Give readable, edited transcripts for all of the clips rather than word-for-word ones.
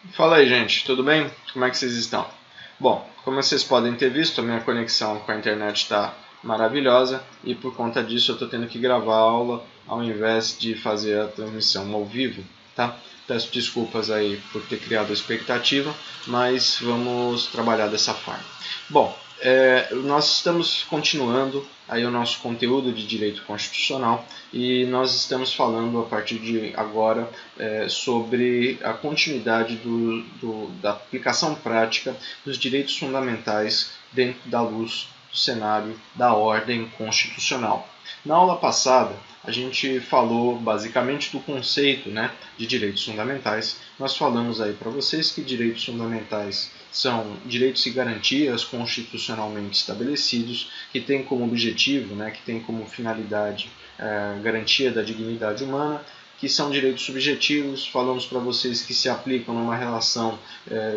Fala aí, gente, tudo bem? Como é que vocês estão? Bom, como vocês podem ter visto, a minha conexão com a internet está maravilhosa e por conta disso eu estou tendo que gravar a aula ao invés de fazer a transmissão ao vivo, tá? Peço desculpas aí por ter criado a expectativa, mas vamos trabalhar dessa forma. Bom, nós estamos continuando aí o nosso conteúdo de direito constitucional e nós estamos falando a partir de agora sobre a continuidade da aplicação prática dos direitos fundamentais dentro da luz do cenário da ordem constitucional. Na aula passada, a gente falou basicamente do conceito, de direitos fundamentais. Nós falamos aí para vocês que direitos fundamentais são direitos e garantias constitucionalmente estabelecidos que têm como objetivo, que têm como finalidade garantia da dignidade humana, que são direitos subjetivos. Falamos para vocês que se aplicam numa relação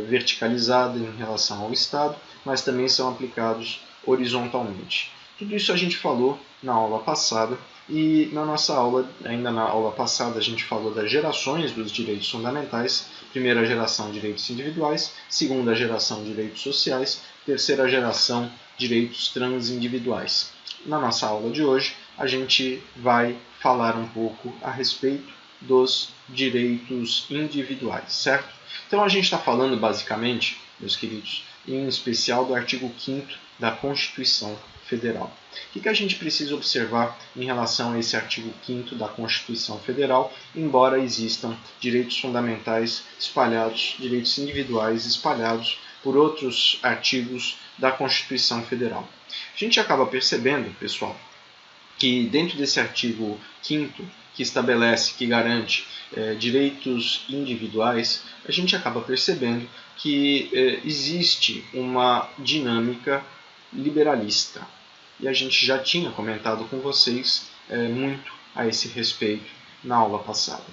verticalizada em relação ao Estado, mas também são aplicados horizontalmente. Tudo isso a gente falou na aula passada e na nossa aula, ainda na aula passada, a gente falou das gerações dos direitos fundamentais. Primeira geração, direitos individuais. Segunda geração, direitos sociais. Terceira geração, direitos transindividuais. Na nossa aula de hoje, a gente vai falar um pouco a respeito dos direitos individuais, certo? Então a gente está falando basicamente, meus queridos, em especial do artigo 5º da Constituição Federal. O que a gente precisa observar em relação a esse artigo 5º da Constituição Federal, embora existam direitos fundamentais espalhados, direitos individuais espalhados por outros artigos da Constituição Federal? A gente acaba percebendo, pessoal, que dentro desse artigo 5º, que estabelece, que garante direitos individuais, a gente acaba percebendo que existe uma dinâmica liberalista. E a gente já tinha comentado com vocês muito a esse respeito na aula passada.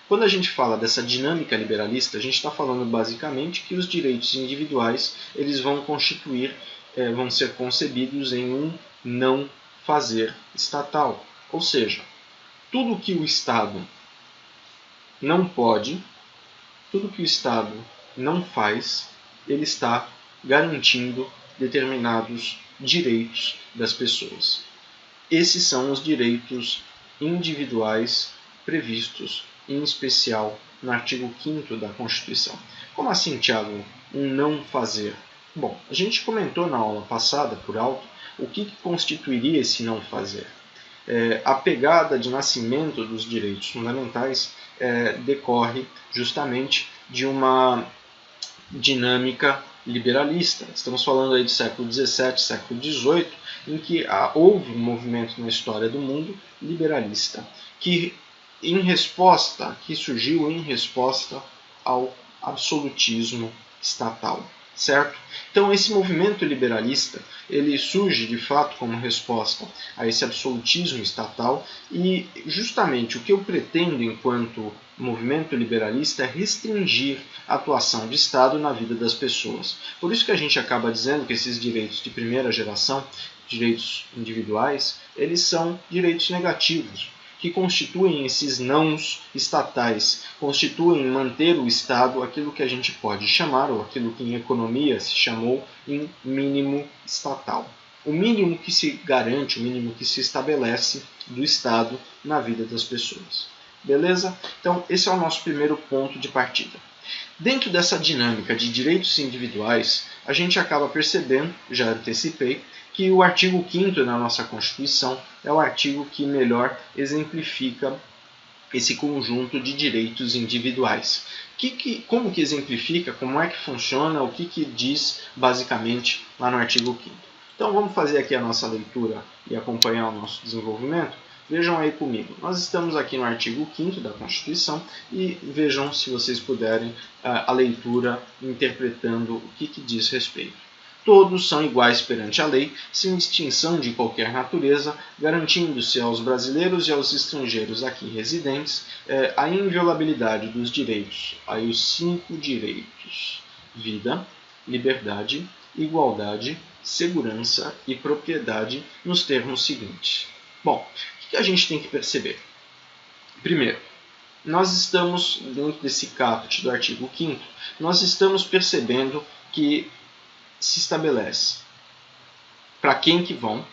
Quando a gente fala dessa dinâmica liberalista, a gente está falando basicamente que os direitos individuais eles vão vão ser concebidos em um não fazer estatal. Ou seja, tudo que o Estado não pode, tudo que o Estado não faz, ele está garantindo determinados direitos das pessoas. Esses são os direitos individuais previstos, em especial no artigo 5º da Constituição. Como assim, Tiago, um não fazer? Bom, a gente comentou na aula passada, por alto, o que constituiria esse não fazer. A pegada de nascimento dos direitos fundamentais decorre justamente de uma dinâmica liberalista. Estamos falando aí do século XVII, século XVIII, em que houve um movimento na história do mundo liberalista, que surgiu em resposta ao absolutismo estatal, certo? Então esse movimento liberalista, ele surge de fato como resposta a esse absolutismo estatal e justamente o que eu pretendo enquanto movimento liberalista é restringir a atuação de Estado na vida das pessoas. Por isso que a gente acaba dizendo que esses direitos de primeira geração, direitos individuais, eles são direitos negativos, que constituem esses nãos estatais, constituem manter o Estado aquilo que a gente pode chamar, ou aquilo que em economia se chamou, em mínimo estatal. O mínimo que se garante, o mínimo que se estabelece do Estado na vida das pessoas. Beleza? Então, esse é o nosso primeiro ponto de partida. Dentro dessa dinâmica de direitos individuais, a gente acaba percebendo, já antecipei, que o artigo 5º da nossa Constituição é o artigo que melhor exemplifica esse conjunto de direitos individuais. Como que exemplifica, como é que funciona, o que diz basicamente lá no artigo 5º. Então vamos fazer aqui a nossa leitura e acompanhar o nosso desenvolvimento. Vejam aí comigo, nós estamos aqui no artigo 5º da Constituição e vejam, se vocês puderem, a leitura interpretando o que diz respeito. Todos são iguais perante a lei, sem distinção de qualquer natureza, garantindo-se aos brasileiros e aos estrangeiros aqui residentes a inviolabilidade dos direitos. Aí os 5 direitos: vida, liberdade, igualdade, segurança e propriedade, nos termos seguintes. Bom, o que a gente tem que perceber? Primeiro, nós estamos, dentro desse caput do artigo 5º, nós estamos percebendo que se estabelece para quem que vão,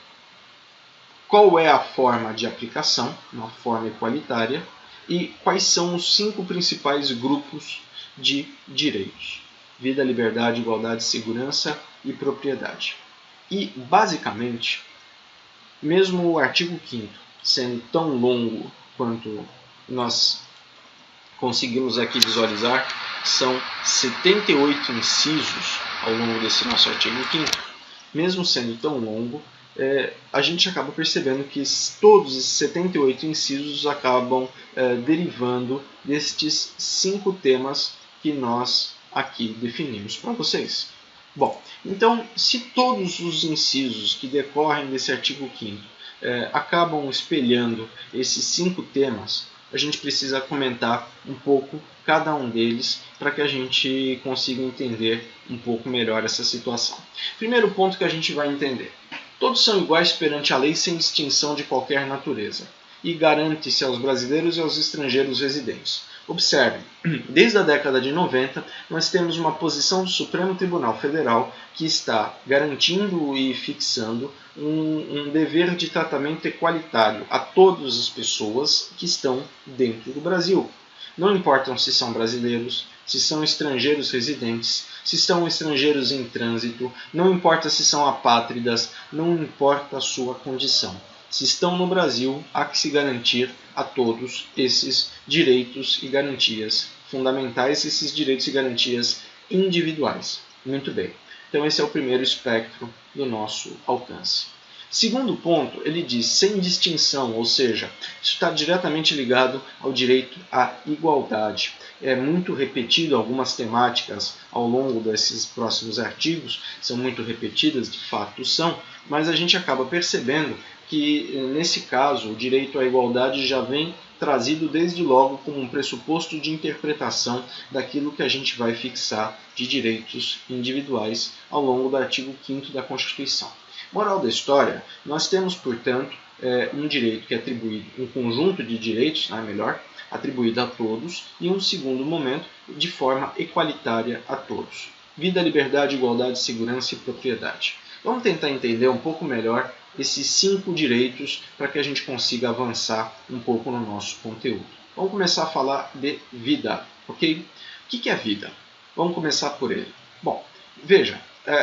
qual é a forma de aplicação, uma forma igualitária, e quais são os 5 principais grupos de direitos: vida, liberdade, igualdade, segurança e propriedade. E, basicamente, mesmo o artigo 5º sendo tão longo quanto nós conseguimos aqui visualizar, são 78 incisos ao longo desse nosso artigo 5º, mesmo sendo tão longo, a gente acaba percebendo que todos esses 78 incisos acabam derivando destes 5 temas que nós aqui definimos para vocês. Bom, então, se todos os incisos que decorrem desse artigo 5º acabam espelhando esses 5 temas, a gente precisa comentar um pouco cada um deles para que a gente consiga entender um pouco melhor essa situação. Primeiro ponto que a gente vai entender: todos são iguais perante a lei sem distinção de qualquer natureza, e garante-se aos brasileiros e aos estrangeiros residentes. Observe, desde a década de 90, nós temos uma posição do Supremo Tribunal Federal que está garantindo e fixando um dever de tratamento equalitário a todas as pessoas que estão dentro do Brasil. Não importam se são brasileiros, se são estrangeiros residentes, se são estrangeiros em trânsito, não importa se são apátridas, não importa a sua condição. Se estão no Brasil, há que se garantir a todos esses direitos e garantias fundamentais, esses direitos e garantias individuais. Muito bem. Então esse é o primeiro espectro do nosso alcance. Segundo ponto, ele diz sem distinção, ou seja, isso está diretamente ligado ao direito à igualdade. É muito repetido, algumas temáticas ao longo desses próximos artigos são muito repetidas, de fato são, mas a gente acaba percebendo que, nesse caso, o direito à igualdade já vem trazido desde logo como um pressuposto de interpretação daquilo que a gente vai fixar de direitos individuais ao longo do artigo 5º da Constituição. Moral da história, nós temos, portanto, um direito que é atribuído, um conjunto de direitos, atribuído a todos, e um segundo momento, de forma equalitária a todos. Vida, liberdade, igualdade, segurança e propriedade. Vamos tentar entender um pouco melhor esses 5 direitos para que a gente consiga avançar um pouco no nosso conteúdo. Vamos começar a falar de vida, ok? O que é vida? Vamos começar por ele. Bom, veja,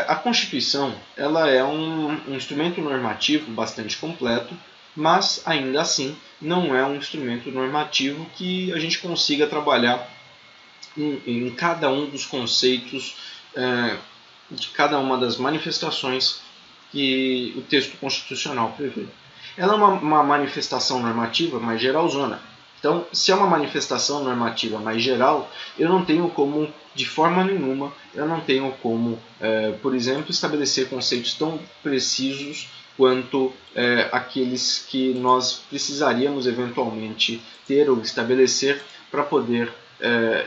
a Constituição ela é um instrumento normativo bastante completo, mas ainda assim não é um instrumento normativo que a gente consiga trabalhar em cada um dos conceitos de cada uma das manifestações que o texto constitucional prevê. Ela é uma manifestação normativa mais geralzona. Então, se é uma manifestação normativa mais geral, eu não tenho como, de forma nenhuma, por exemplo, estabelecer conceitos tão precisos quanto aqueles que nós precisaríamos eventualmente ter ou estabelecer para poder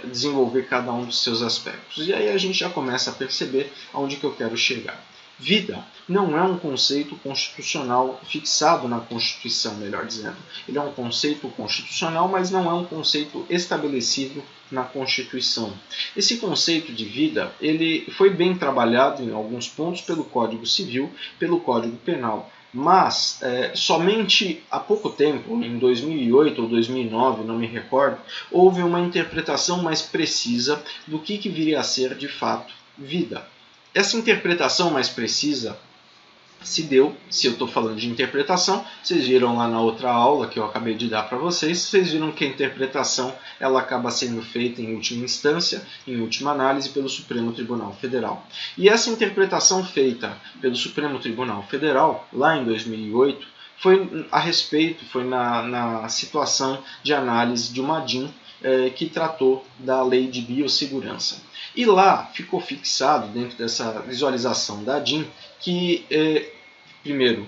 desenvolver cada um dos seus aspectos. E aí a gente já começa a perceber aonde que eu quero chegar. Vida não é um conceito constitucional fixado na Constituição, melhor dizendo. Ele é um conceito constitucional, mas não é um conceito estabelecido na Constituição. Esse conceito de vida ele foi bem trabalhado em alguns pontos pelo Código Civil, pelo Código Penal, mas somente há pouco tempo, em 2008 ou 2009, não me recordo, houve uma interpretação mais precisa do que viria a ser de fato vida. Essa interpretação mais precisa se deu, se eu estou falando de interpretação, vocês viram lá na outra aula que eu acabei de dar para vocês, vocês viram que a interpretação ela acaba sendo feita em última instância, em última análise, pelo Supremo Tribunal Federal. E essa interpretação feita pelo Supremo Tribunal Federal, lá em 2008, foi na situação de análise de uma DIN que tratou da Lei de Biossegurança. E lá ficou fixado, dentro dessa visualização da DIN, que, primeiro,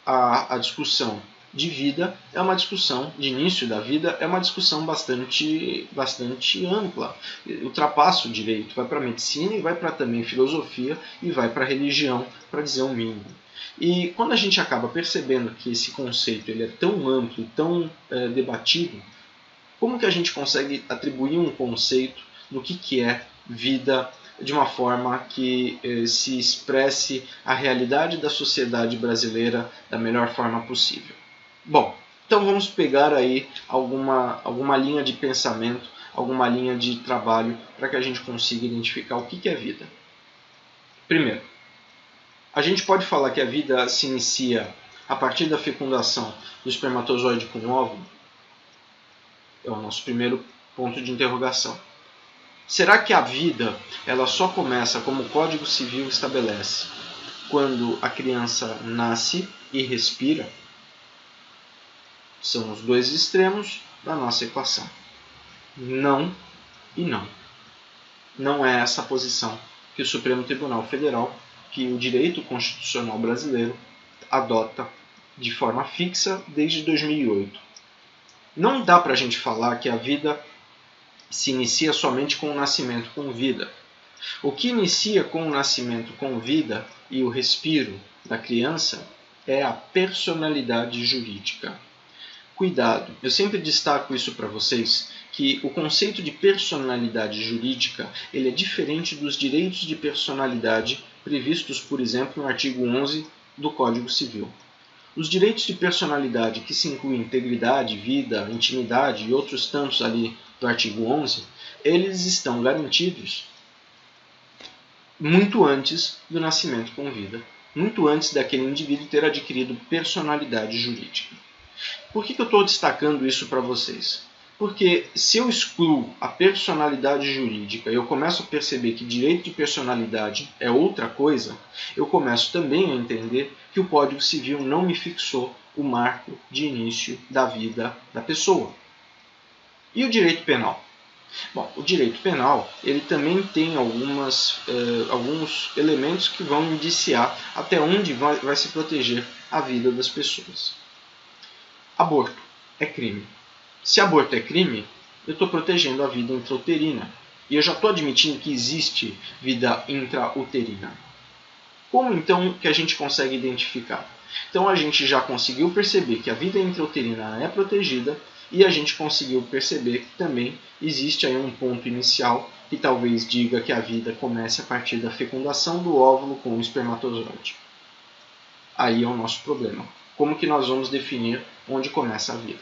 a discussão de vida é uma discussão, de início da vida, é uma discussão bastante ampla. Ultrapassa o direito, vai para a medicina e vai para também filosofia e vai para a religião, para dizer o mínimo. E quando a gente acaba percebendo que esse conceito ele é tão amplo e tão debatido, Como que a gente consegue atribuir um conceito no que é vida de uma forma que se expresse a realidade da sociedade brasileira da melhor forma possível? Bom, então vamos pegar aí alguma linha de pensamento, alguma linha de trabalho para que a gente consiga identificar o que é vida. Primeiro, a gente pode falar que a vida se inicia a partir da fecundação do espermatozoide com o óvulo? É o nosso primeiro ponto de interrogação. Será que a vida ela só começa, como o Código Civil estabelece, quando a criança nasce e respira? São os dois extremos da nossa equação. Não e não. Não é essa a posição que o Supremo Tribunal Federal, que o direito constitucional brasileiro adota de forma fixa desde 2008. Não dá para a gente falar que a vida se inicia somente com o nascimento com vida. O que inicia com o nascimento com vida e o respiro da criança é a personalidade jurídica. Cuidado, eu sempre destaco isso para vocês, que o conceito de personalidade jurídica ele é diferente dos direitos de personalidade previstos, por exemplo, no artigo 11 do Código Civil. Os direitos de personalidade, que se incluem integridade, vida, intimidade e outros tantos ali do artigo 11, eles estão garantidos muito antes do nascimento com vida, muito antes daquele indivíduo ter adquirido personalidade jurídica. Por que eu estou destacando isso para vocês? Porque se eu excluo a personalidade jurídica e eu começo a perceber que direito de personalidade é outra coisa, eu começo também a entender que o Código Civil não me fixou o marco de início da vida da pessoa. E o direito penal? Bom, o direito penal ele também tem alguns elementos que vão indiciar até onde vai se proteger a vida das pessoas. Aborto é crime. Se aborto é crime, eu estou protegendo a vida intrauterina. E eu já estou admitindo que existe vida intrauterina. Como então que a gente consegue identificar? Então a gente já conseguiu perceber que a vida intrauterina é protegida e a gente conseguiu perceber que também existe aí um ponto inicial que talvez diga que a vida comece a partir da fecundação do óvulo com o espermatozoide. Aí é o nosso problema. Como que nós vamos definir onde começa a vida?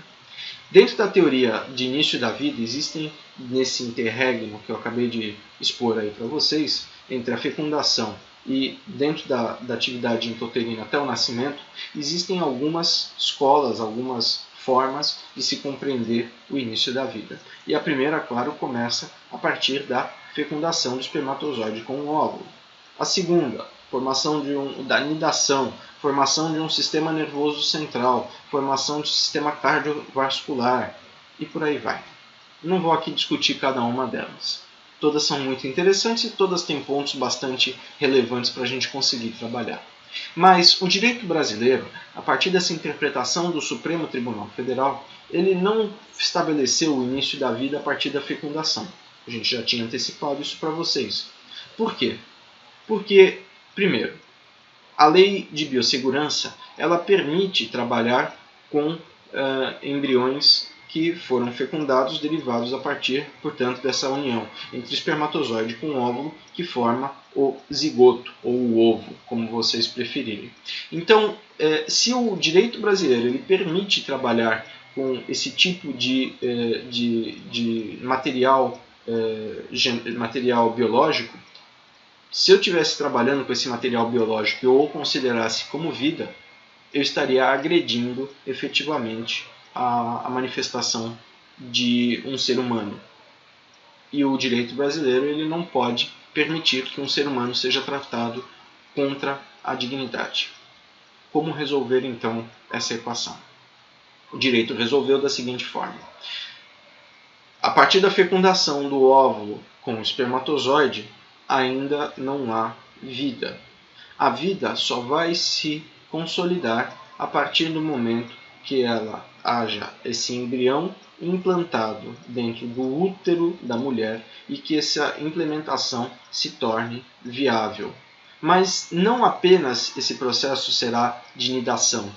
Dentro da teoria de início da vida, existem nesse interregno que eu acabei de expor aí para vocês, entre a fecundação e dentro da atividade intrauterina até o nascimento, existem algumas escolas, algumas formas de se compreender o início da vida. E a primeira, claro, começa a partir da fecundação do espermatozoide com o óvulo. A segunda, formação da nidação, formação de um sistema nervoso central, formação de um sistema cardiovascular e por aí vai. Não vou aqui discutir cada uma delas. Todas são muito interessantes e todas têm pontos bastante relevantes para a gente conseguir trabalhar. Mas o direito brasileiro, a partir dessa interpretação do Supremo Tribunal Federal, ele não estabeleceu o início da vida a partir da fecundação. A gente já tinha antecipado isso para vocês. Por quê? Porque, primeiro, a lei de biossegurança ela permite trabalhar com embriões que foram fecundados, derivados a partir, portanto, dessa união entre espermatozoide com óvulo, que forma o zigoto, ou o ovo, como vocês preferirem. Então, se o direito brasileiro ele permite trabalhar com esse tipo de material biológico, se eu estivesse trabalhando com esse material biológico e eu o considerasse como vida, eu estaria agredindo efetivamente a manifestação de um ser humano. E o direito brasileiro ele não pode permitir que um ser humano seja tratado contra a dignidade. Como resolver então essa equação? O direito resolveu da seguinte forma. A partir da fecundação do óvulo com o espermatozoide, ainda não há vida. A vida só vai se consolidar a partir do momento que ela haja esse embrião implantado dentro do útero da mulher e que essa implementação se torne viável. Mas não apenas esse processo será de nidação.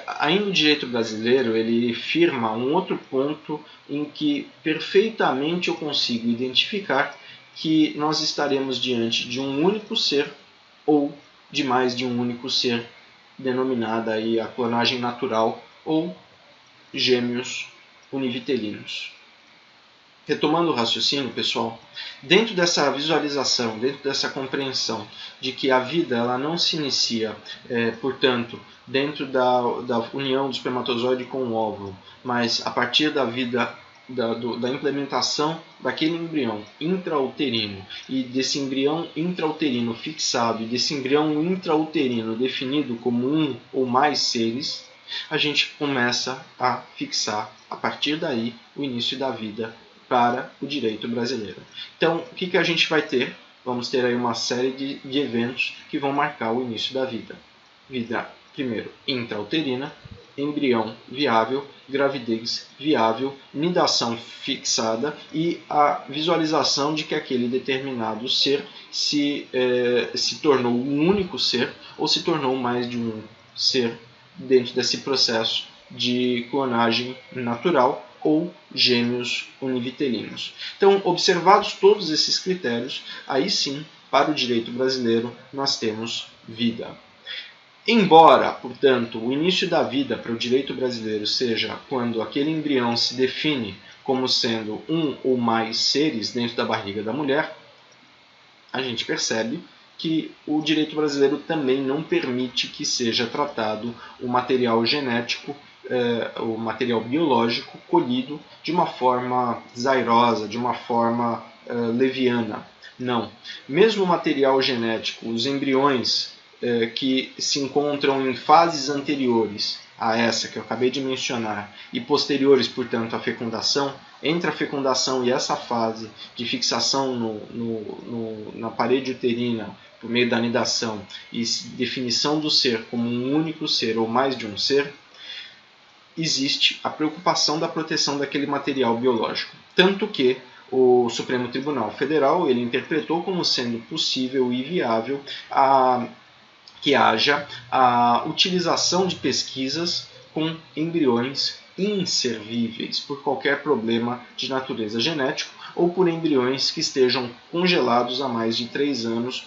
ainda o direito brasileiro ele firma um outro ponto em que perfeitamente eu consigo identificar que nós estaremos diante de um único ser ou de mais de um único ser, denominada aí a clonagem natural ou gêmeos univitelinos. Retomando o raciocínio, pessoal, dentro dessa visualização, dentro dessa compreensão de que a vida ela não se inicia, portanto, dentro da união do espermatozoide com o óvulo, mas a partir da vida da implementação daquele embrião intrauterino e desse embrião intrauterino fixado e desse embrião intrauterino definido como um ou mais seres, a gente começa a fixar, a partir daí, o início da vida para o direito brasileiro. Então, o que a gente vai ter? Vamos ter aí uma série de eventos que vão marcar o início da vida. Vida, primeiro, intrauterina, embrião viável, gravidez viável, nidação fixada e a visualização de que aquele determinado ser se tornou um único ser ou se tornou mais de um ser dentro desse processo de clonagem natural ou gêmeos univitelinos. Então, observados todos esses critérios, aí sim, para o direito brasileiro, nós temos vida. Embora, portanto, o início da vida para o direito brasileiro seja quando aquele embrião se define como sendo um ou mais seres dentro da barriga da mulher, a gente percebe que o direito brasileiro também não permite que seja tratado o material genético, o material biológico colhido de uma forma desairosa, de uma forma leviana. Não. Mesmo o material genético, os embriões que se encontram em fases anteriores a essa que eu acabei de mencionar e posteriores, portanto, à fecundação, entre a fecundação e essa fase de fixação na parede uterina por meio da nidação e definição do ser como um único ser ou mais de um ser, existe a preocupação da proteção daquele material biológico. Tanto que o Supremo Tribunal Federal ele interpretou como sendo possível e viável que haja a utilização de pesquisas com embriões inservíveis por qualquer problema de natureza genética ou por embriões que estejam congelados há mais de 3 anos,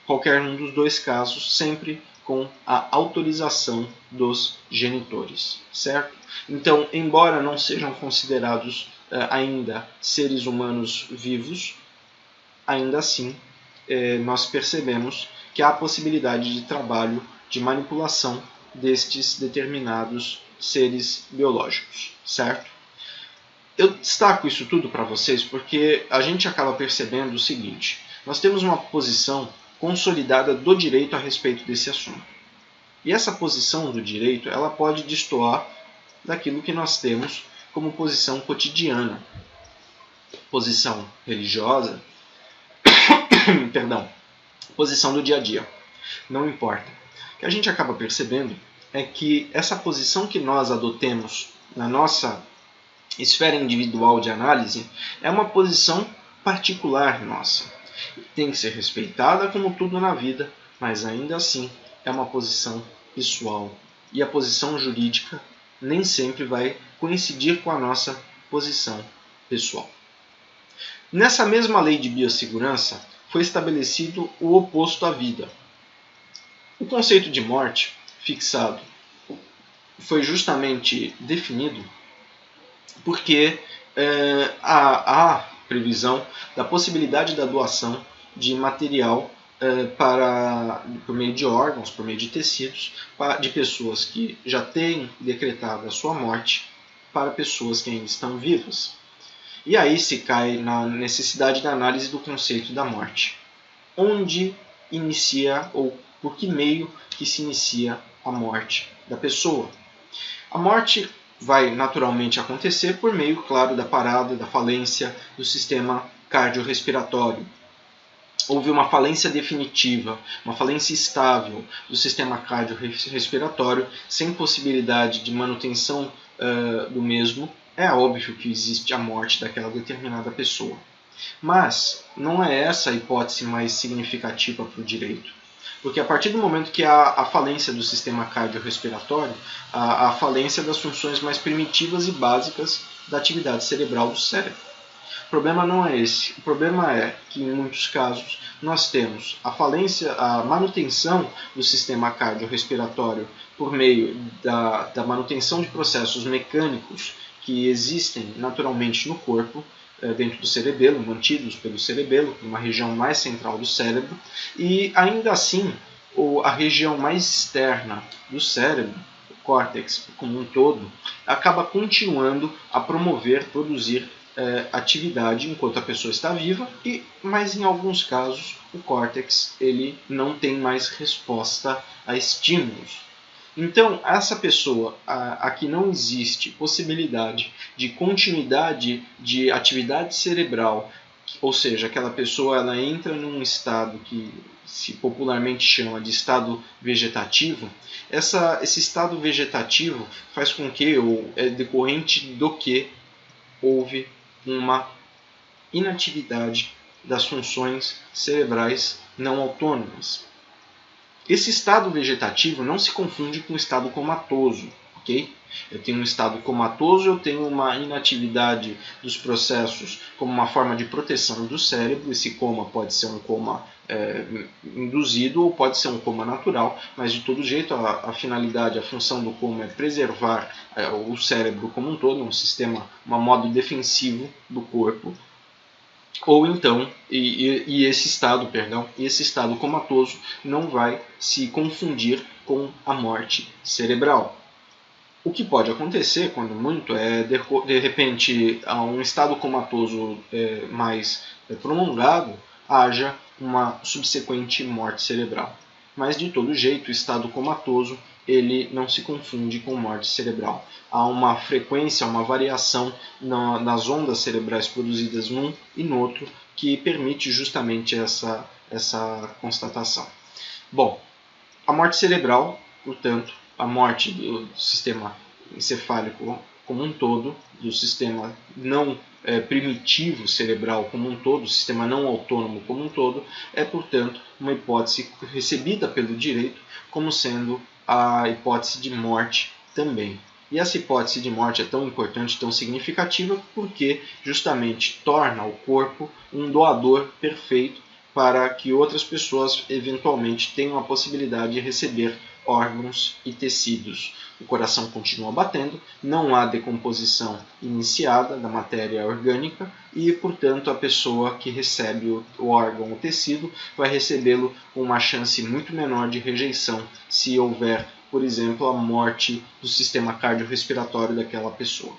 qualquer um dos dois casos, sempre com a autorização dos genitores, certo? Então, embora não sejam considerados ainda seres humanos vivos, ainda assim nós percebemos que há a possibilidade de trabalho de manipulação destes determinados seres biológicos, certo? Eu destaco isso tudo para vocês porque a gente acaba percebendo o seguinte: nós temos uma posição consolidada do direito a respeito desse assunto. E essa posição do direito ela pode destoar daquilo que nós temos como posição cotidiana, posição religiosa, perdão, posição do dia a dia. Não importa. O que a gente acaba percebendo é que essa posição que nós adotemos na nossa esfera individual de análise é uma posição particular nossa. Tem que ser respeitada como tudo na vida, mas ainda assim é uma posição pessoal. E a posição jurídica nem sempre vai coincidir com a nossa posição pessoal. Nessa mesma lei de biossegurança, foi estabelecido o oposto à vida. O conceito de morte fixado foi justamente definido porque há previsão da possibilidade da doação de material por meio de órgãos, por meio de tecidos, de pessoas que já têm decretado a sua morte para pessoas que ainda estão vivas. E aí se cai na necessidade da análise do conceito da morte. Onde inicia ou por que meio que se inicia a morte da pessoa? A morte vai naturalmente acontecer por meio, claro, da parada, da falência do sistema cardiorrespiratório. Houve uma falência definitiva, uma falência estável do sistema cardiorrespiratório, sem possibilidade de manutenção do mesmo. É óbvio que existe a morte daquela determinada pessoa. Mas não é essa a hipótese mais significativa para o direito. Porque a partir do momento que há a falência do sistema cardiorrespiratório, a falência das funções mais primitivas e básicas da atividade cerebral do cérebro. O problema não é esse. O problema é que, em muitos casos, nós temos a falência, a manutenção do sistema cardiorrespiratório por meio da manutenção de processos mecânicos que existem naturalmente no corpo, dentro do cerebelo, mantidos pelo cerebelo, uma região mais central do cérebro, e ainda assim a região mais externa do cérebro, o córtex como um todo, acaba continuando a promover, produzir atividade enquanto a pessoa está viva, mas em alguns casos o córtex ele não tem mais resposta a estímulos. Então, essa pessoa, a que não existe possibilidade de continuidade de atividade cerebral, ou seja, aquela pessoa ela entra num estado que se popularmente chama de estado vegetativo, esse estado vegetativo faz com que, ou é decorrente do que, houve uma inatividade das funções cerebrais não autônomas. Esse estado vegetativo não se confunde com o estado comatoso, ok? Eu tenho um estado comatoso, eu tenho uma inatividade dos processos como uma forma de proteção do cérebro. Esse coma pode ser um coma induzido ou pode ser um coma natural, mas de todo jeito a finalidade, a função do coma é preservar o cérebro como um todo, um sistema, um modo defensivo do corpo. Ou então, esse estado comatoso não vai se confundir com a morte cerebral. O que pode acontecer, quando muito, é de repente, a um estado comatoso mais prolongado, haja uma subsequente morte cerebral. Mas de todo jeito, o estado comatoso ele não se confunde com morte cerebral. Há uma frequência, uma variação nas ondas cerebrais produzidas num e no outro que permite justamente essa constatação. Bom, a morte cerebral, portanto, a morte do sistema encefálico como um todo, do sistema não primitivo cerebral como um todo, o sistema não autônomo como um todo, é, portanto, uma hipótese recebida pelo direito como sendo a hipótese de morte também. E essa hipótese de morte é tão importante, tão significativa, porque justamente torna o corpo um doador perfeito para que outras pessoas eventualmente tenham a possibilidade de receber órgãos e tecidos. O coração continua batendo, não há decomposição iniciada da matéria orgânica e, portanto, a pessoa que recebe o órgão ou tecido vai recebê-lo com uma chance muito menor de rejeição se houver, por exemplo, a morte do sistema cardiorrespiratório daquela pessoa.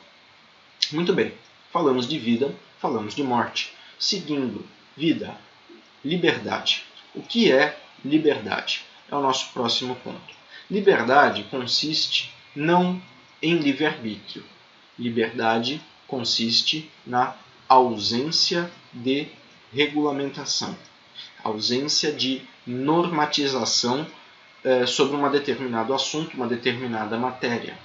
Muito bem, falamos de vida, falamos de morte. Seguindo, vida, liberdade. O que é liberdade? É o nosso próximo ponto. Liberdade consiste não em livre-arbítrio. Liberdade consiste na ausência de regulamentação, ausência de normatização sobre um determinado assunto, uma determinada matéria.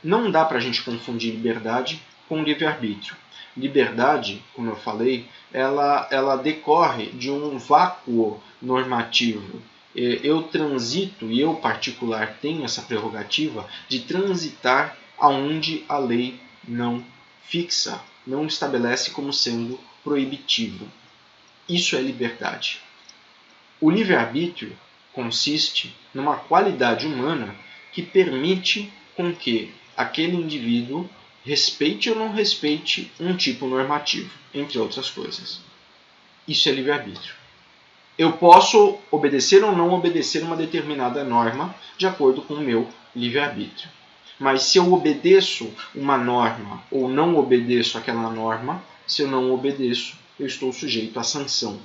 Não dá para a gente confundir liberdade com livre-arbítrio. Liberdade, como eu falei, ela decorre de um vácuo normativo. Eu transito, e eu particular tenho essa prerrogativa de transitar aonde a lei não fixa, não estabelece como sendo proibitivo. Isso é liberdade. O livre-arbítrio consiste numa qualidade humana que permite com que aquele indivíduo respeite ou não respeite um tipo normativo, entre outras coisas. Isso é livre-arbítrio. Eu posso obedecer ou não obedecer uma determinada norma de acordo com o meu livre-arbítrio. Mas se eu obedeço uma norma ou não obedeço aquela norma, se eu não obedeço, eu estou sujeito à sanção.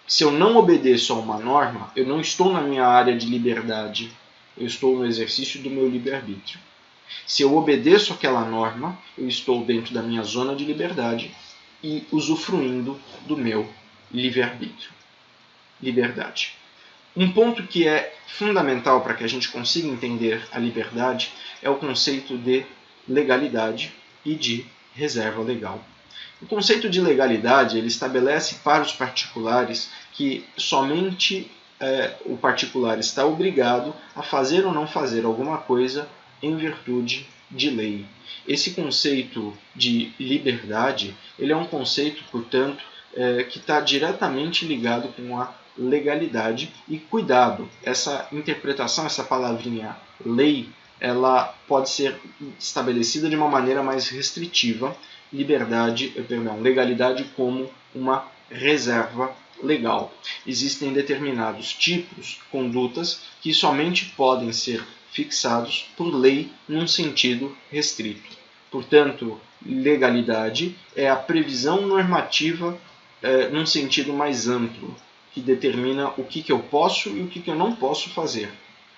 Se eu não obedeço a uma norma, eu não estou na minha área de liberdade, eu estou no exercício do meu livre-arbítrio. Se eu obedeço aquela norma, eu estou dentro da minha zona de liberdade e usufruindo do meu livre-arbítrio. Liberdade. Um ponto que é fundamental para que a gente consiga entender a liberdade é o conceito de legalidade e de reserva legal. O conceito de legalidade ele estabelece para os particulares que somente o particular está obrigado a fazer ou não fazer alguma coisa em virtude de lei. Esse conceito de liberdade, ele é um conceito, portanto, que está diretamente ligado com a legalidade. E cuidado, essa interpretação, essa palavrinha lei, ela pode ser estabelecida de uma maneira mais restritiva, legalidade como uma reserva legal. Existem determinados tipos, condutas, que somente podem ser fixados por lei num sentido restrito. Portanto, legalidade é a previsão normativa num sentido mais amplo, que determina o que eu posso e o que eu não posso fazer.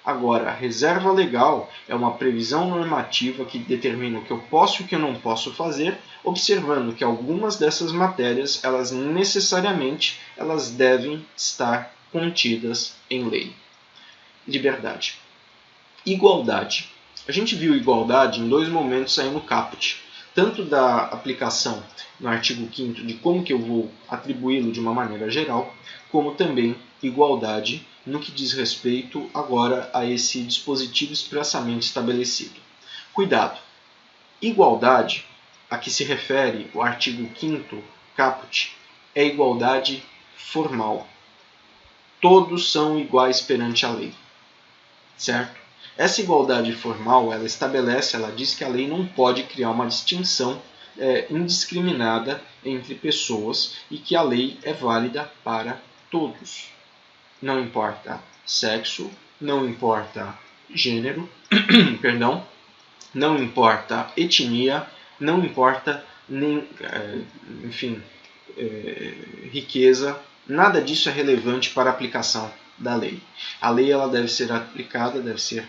Agora, a reserva legal é uma previsão normativa que determina o que eu posso e o que eu não posso fazer, observando que algumas dessas matérias, elas necessariamente devem estar contidas em lei. Liberdade. Igualdade. A gente viu igualdade em dois momentos aí no caput. Tanto da aplicação no artigo 5º de como que eu vou atribuí-lo de uma maneira geral, como também igualdade no que diz respeito agora a esse dispositivo expressamente estabelecido. Cuidado! Igualdade, a que se refere o artigo 5º caput, é igualdade formal. Todos são iguais perante a lei. Certo? Essa igualdade formal, ela diz que a lei não pode criar uma distinção indiscriminada entre pessoas e que a lei é válida para todos. Não importa sexo, não importa gênero, perdão, não importa etnia, não importa riqueza, nada disso é relevante para a aplicação da lei. A lei ela deve ser aplicada, deve ser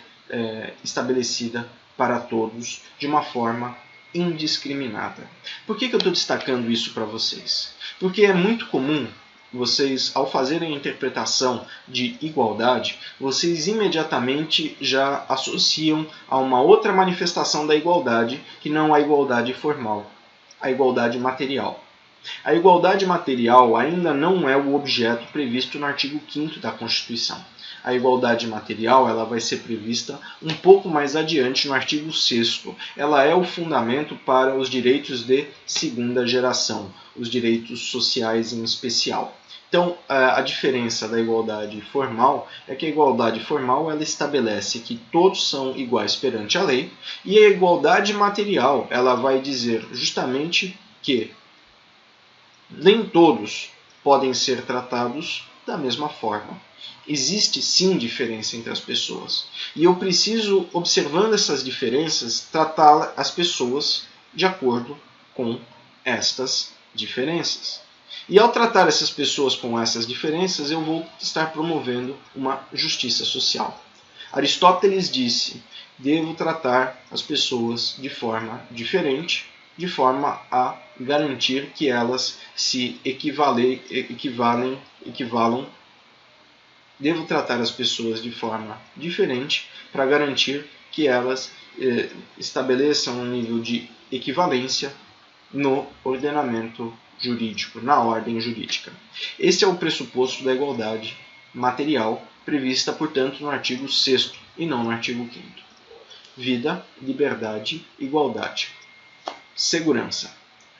estabelecida para todos de uma forma indiscriminada. Por que eu estou destacando isso para vocês? Porque é muito comum vocês, ao fazerem a interpretação de igualdade, vocês imediatamente já associam a uma outra manifestação da igualdade, que não a igualdade formal, a igualdade material. A igualdade material ainda não é o objeto previsto no artigo 5º da Constituição. A igualdade material ela vai ser prevista um pouco mais adiante no artigo 6º. Ela é o fundamento para os direitos de segunda geração, os direitos sociais em especial. Então, a diferença da igualdade formal é que a igualdade formal ela estabelece que todos são iguais perante a lei, e a igualdade material ela vai dizer justamente que nem todos podem ser tratados da mesma forma. Existe sim diferença entre as pessoas. E eu preciso, observando essas diferenças, tratar as pessoas de acordo com estas diferenças. E ao tratar essas pessoas com essas diferenças, eu vou estar promovendo uma justiça social. Aristóteles disse: devo tratar as pessoas de forma diferente, de forma a garantir que elas se equivalam. Devo tratar as pessoas de forma diferente para garantir que elas estabeleçam um nível de equivalência no ordenamento jurídico, na ordem jurídica. Esse é o pressuposto da igualdade material, prevista, portanto, no artigo 6º e não no artigo 5º. Vida, liberdade, igualdade. Segurança.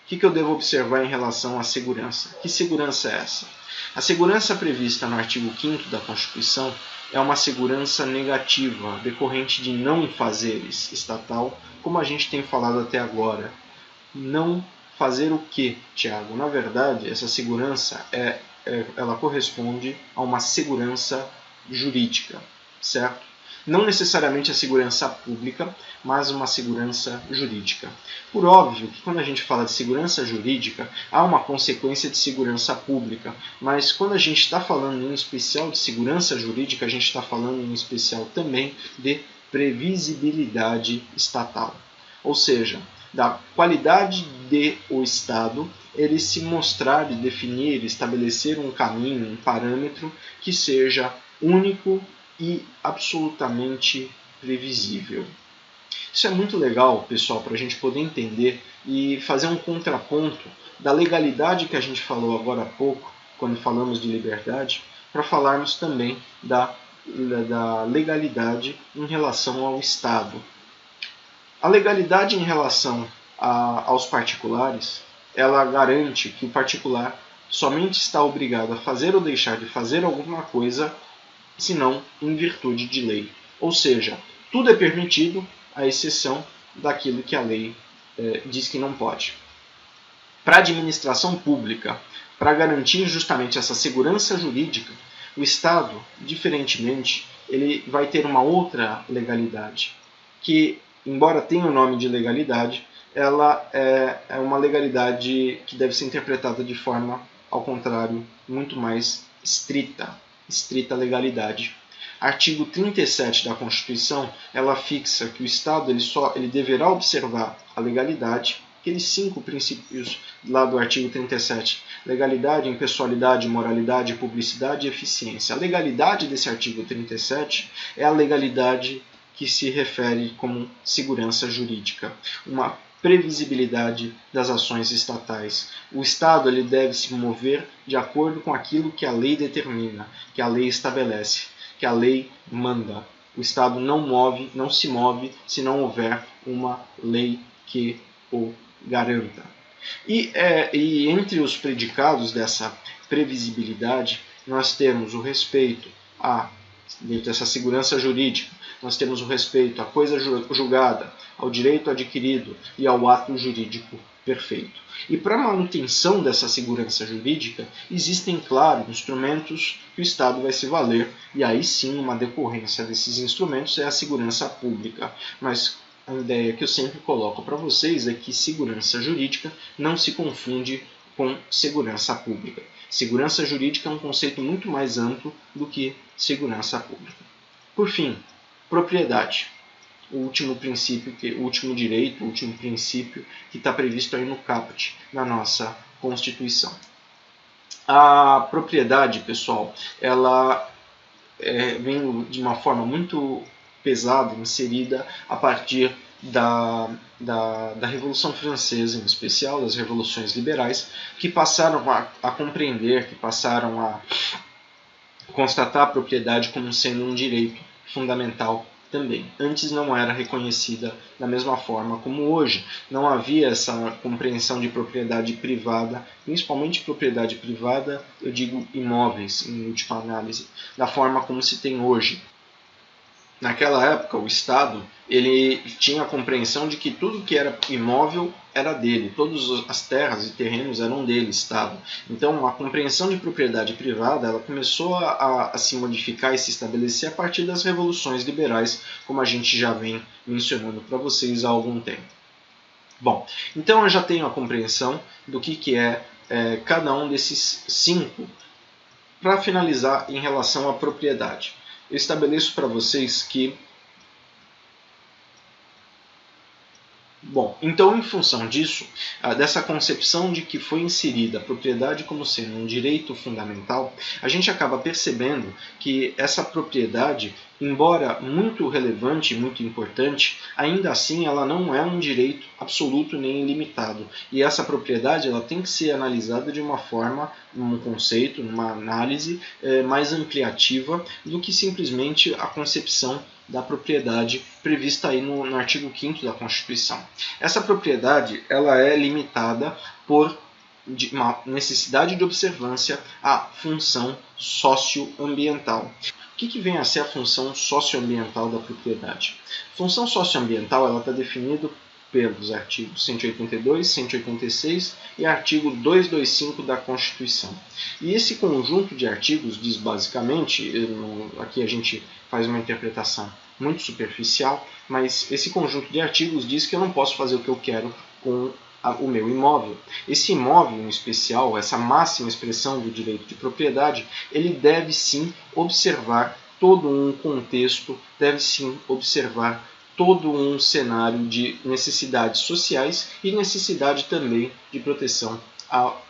O que eu devo observar em relação à segurança? Que segurança é essa? A segurança prevista no artigo 5º da Constituição é uma segurança negativa, decorrente de não fazeres estatal, como a gente tem falado até agora. Não fazer o quê, Tiago? Na verdade, essa segurança ela corresponde a uma segurança jurídica, certo? Não necessariamente a segurança pública, mas uma segurança jurídica. Por óbvio que quando a gente fala de segurança jurídica, há uma consequência de segurança pública, mas quando a gente está falando em especial de segurança jurídica, a gente está falando em especial também de previsibilidade estatal. Ou seja, da qualidade de o Estado ele se mostrar, definir, estabelecer um caminho, um parâmetro que seja único e absolutamente previsível. Isso é muito legal, pessoal, para a gente poder entender e fazer um contraponto da legalidade que a gente falou agora há pouco, quando falamos de liberdade, para falarmos também da legalidade em relação ao Estado. A legalidade em relação aos particulares, ela garante que o particular somente está obrigado a fazer ou deixar de fazer alguma coisa, senão em virtude de lei. Ou seja, tudo é permitido, à exceção daquilo que a lei diz que não pode. Para a administração pública, para garantir justamente essa segurança jurídica, o Estado, diferentemente, ele vai ter uma outra legalidade, que, embora tenha o nome de legalidade, ela é uma legalidade que deve ser interpretada de forma, ao contrário, muito mais estrita legalidade. Artigo 37 da Constituição, ela fixa que o Estado ele deverá observar a legalidade, aqueles 5 princípios lá do artigo 37, legalidade, impessoalidade, moralidade, publicidade e eficiência. A legalidade desse artigo 37 é a legalidade que se refere como segurança jurídica, uma previsibilidade das ações estatais. O Estado ele deve se mover de acordo com aquilo que a lei determina, que a lei estabelece, que a lei manda. O Estado não se move se não houver uma lei que o garanta. E entre os predicados dessa previsibilidade, nós temos o respeito dentro dessa segurança jurídica, nós temos o respeito à coisa julgada, ao direito adquirido e ao ato jurídico perfeito. E para a manutenção dessa segurança jurídica, existem, claro, instrumentos que o Estado vai se valer, e aí sim uma decorrência desses instrumentos é a segurança pública. Mas a ideia que eu sempre coloco para vocês é que segurança jurídica não se confunde com segurança pública. Segurança jurídica é um conceito muito mais amplo do que segurança pública. Por fim, propriedade. O último princípio, o último direito, o último princípio que está previsto aí no caput da nossa Constituição. A propriedade, pessoal, ela vem de uma forma muito pesada, inserida a partir da Revolução Francesa, em especial, das revoluções liberais, que passaram a compreender, que passaram a constatar a propriedade como sendo um direito fundamental também. Antes não era reconhecida da mesma forma como hoje. Não havia essa compreensão de propriedade privada, principalmente propriedade privada, eu digo imóveis, em última análise, da forma como se tem hoje. Naquela época, o Estado ele tinha a compreensão de que tudo que era imóvel era dele, todas as terras e terrenos eram dele, Estado. Então, a compreensão de propriedade privada ela começou a se modificar e se estabelecer a partir das revoluções liberais, como a gente já vem mencionando para vocês há algum tempo. Bom, então eu já tenho a compreensão do que é cada um desses 5. Para finalizar, em relação à propriedade, eu estabeleço para vocês que... Bom, então em função disso, dessa concepção de que foi inserida a propriedade como sendo um direito fundamental, a gente acaba percebendo que essa propriedade, embora muito relevante e muito importante, ainda assim ela não é um direito absoluto nem ilimitado. E essa propriedade ela tem que ser analisada de uma forma, num conceito, numa análise mais ampliativa do que simplesmente a concepção da propriedade prevista aí no artigo 5º da Constituição. Essa propriedade ela é limitada por uma necessidade de observância à função socioambiental. O que vem a ser a função socioambiental da propriedade? A função socioambiental está definida pelos artigos 182, 186 e artigo 225 da Constituição. E esse conjunto de artigos diz basicamente, aqui a gente faz uma interpretação muito superficial, mas esse conjunto de artigos diz que eu não posso fazer o que eu quero com o meu imóvel. Esse imóvel em especial, essa máxima expressão do direito de propriedade, ele deve sim observar todo um contexto, deve sim observar todo um cenário de necessidades sociais e necessidade também de proteção ao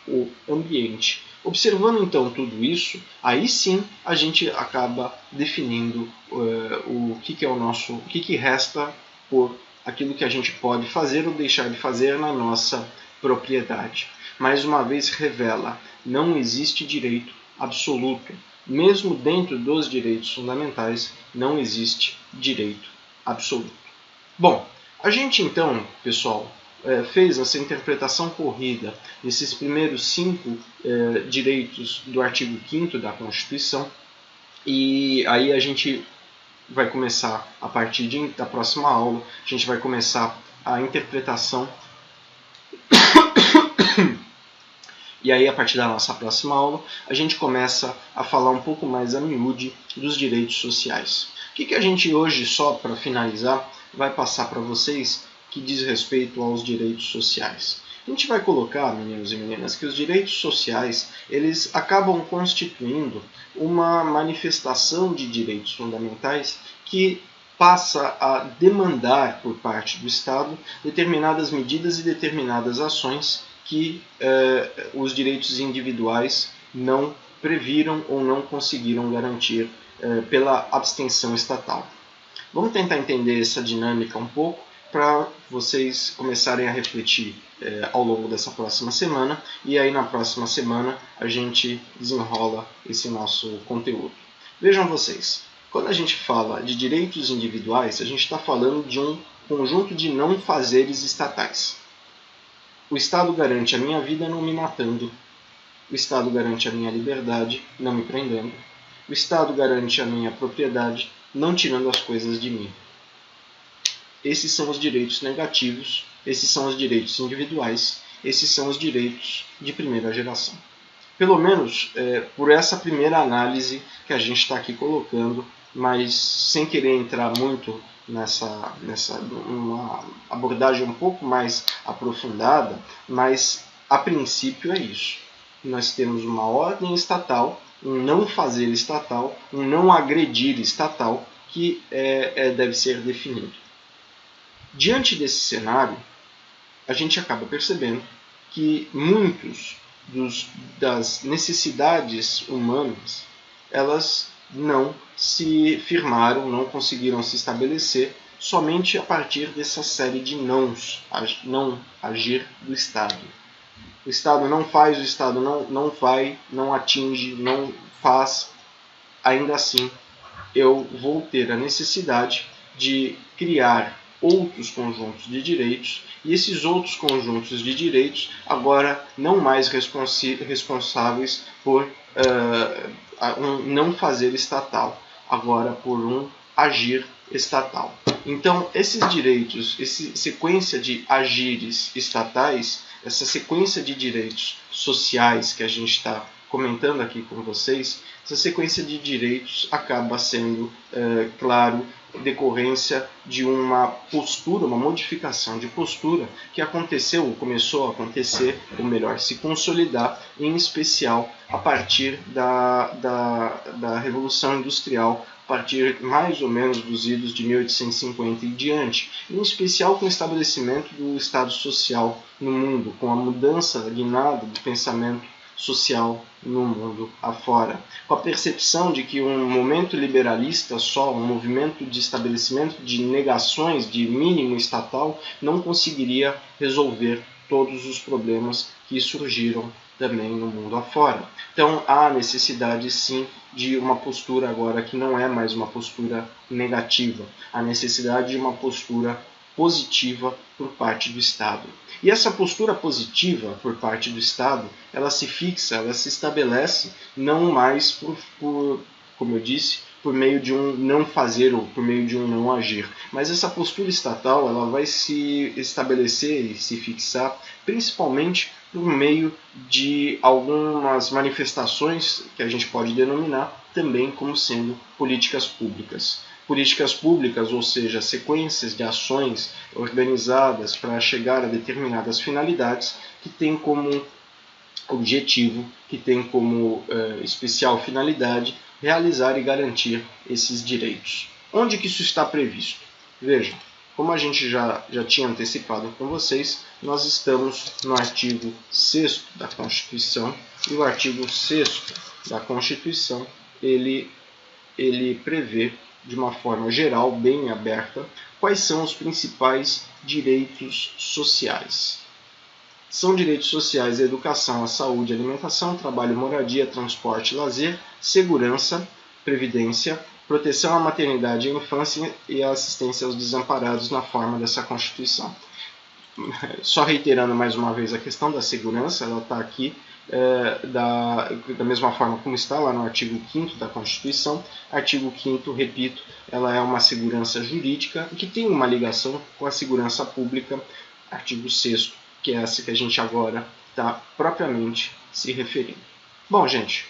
ambiente. Observando então tudo isso, aí sim a gente acaba definindo o que resta por aquilo que a gente pode fazer ou deixar de fazer na nossa propriedade. Mais uma vez revela, não existe direito absoluto, mesmo dentro dos direitos fundamentais, não existe direito absoluto. Bom, a gente então, pessoal, fez essa interpretação corrida desses primeiros 5 direitos do artigo 5º da Constituição, e aí a gente vai começar, a partir da próxima aula, a gente vai começar a interpretação. E aí, a partir da nossa próxima aula, a gente começa a falar um pouco mais a miúde dos direitos sociais. O que a gente hoje, só para finalizar, vai passar para vocês que diz respeito aos direitos sociais? A gente vai colocar, meninos e meninas, que os direitos sociais eles acabam constituindo uma manifestação de direitos fundamentais que passa a demandar por parte do Estado determinadas medidas e determinadas ações que os direitos individuais não previram ou não conseguiram garantir pela abstenção estatal. Vamos tentar entender essa dinâmica um pouco para vocês começarem a refletir ao longo dessa próxima semana, e aí na próxima semana a gente desenrola esse nosso conteúdo. Vejam vocês, quando a gente fala de direitos individuais, a gente está falando de um conjunto de não fazeres estatais. O Estado garante a minha vida não me matando. O Estado garante a minha liberdade não me prendendo. O Estado garante a minha propriedade não tirando as coisas de mim. Esses são os direitos negativos, esses são os direitos individuais, esses são os direitos de primeira geração. Pelo menos por essa primeira análise que a gente está aqui colocando, mas sem querer entrar muito nessa uma abordagem um pouco mais aprofundada, mas a princípio é isso. Nós temos uma ordem estatal, um não fazer estatal, um não agredir estatal que deve ser definido. Diante desse cenário, a gente acaba percebendo que muitos das necessidades humanas, elas não se firmaram, não conseguiram se estabelecer somente a partir dessa série de não agir do Estado. O Estado não faz, o Estado não vai, não atinge, não faz. Ainda assim, eu vou ter a necessidade de criar outros conjuntos de direitos, e esses outros conjuntos de direitos agora não mais responsáveis por um não fazer estatal, agora por um agir estatal. Então, esses direitos, essa sequência de agires estatais, essa sequência de direitos sociais que a gente está comentando aqui com vocês, essa sequência de direitos acaba sendo, claro, decorrência de uma postura, uma modificação de postura que começou a acontecer, ou melhor, se consolidar, em especial a partir da Revolução Industrial, a partir mais ou menos dos idos de 1850 e diante, em especial com o estabelecimento do Estado Social no mundo, com a mudança guinada do pensamento social no mundo afora, com a percepção de que um momento liberalista só, um movimento de estabelecimento de negações de mínimo estatal, não conseguiria resolver todos os problemas que surgiram também no mundo afora. Então há necessidade sim de uma postura agora que não é mais uma postura negativa, há necessidade de uma postura positiva por parte do Estado. E essa postura positiva por parte do Estado, ela se fixa, ela se estabelece não mais como eu disse, por meio de um não fazer ou por meio de um não agir. Mas essa postura estatal ela vai se estabelecer e se fixar principalmente por meio de algumas manifestações que a gente pode denominar também como sendo políticas públicas. Políticas públicas, ou seja, sequências de ações organizadas para chegar a determinadas finalidades que têm como objetivo, que tem como especial finalidade realizar e garantir esses direitos. Onde que isso está previsto? Vejam, como a gente já tinha antecipado com vocês, nós estamos no artigo 6º da Constituição, e o artigo 6º da Constituição, ele prevê de uma forma geral, bem aberta, quais são os principais direitos sociais. São direitos sociais a educação, a saúde, a alimentação, trabalho, moradia, transporte, lazer, segurança, previdência, proteção à maternidade e à infância e a assistência aos desamparados na forma dessa Constituição. Só reiterando mais uma vez a questão da segurança, ela está aqui da mesma forma como está lá no artigo 5º da Constituição. Artigo 5º, repito, ela é uma segurança jurídica que tem uma ligação com a segurança pública. Artigo 6º, que é essa que a gente agora está propriamente se referindo. Bom, gente,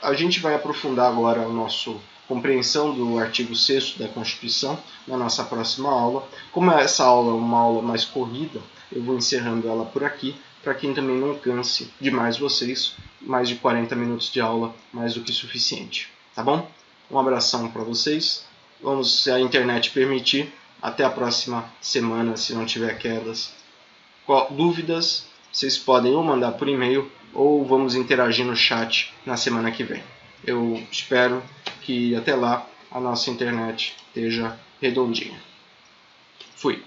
a gente vai aprofundar agora a nossa compreensão do artigo 6º da Constituição na nossa próxima aula. Como essa aula é uma aula mais corrida, eu vou encerrando ela por aqui, para que também não canse demais vocês. Mais de 40 minutos de aula, mais do que suficiente. Tá bom? Um abração para vocês. Vamos, se a internet permitir, até a próxima semana, se não tiver quedas. Dúvidas, vocês podem ou mandar por e-mail ou vamos interagir no chat na semana que vem. Eu espero que até lá a nossa internet esteja redondinha. Fui!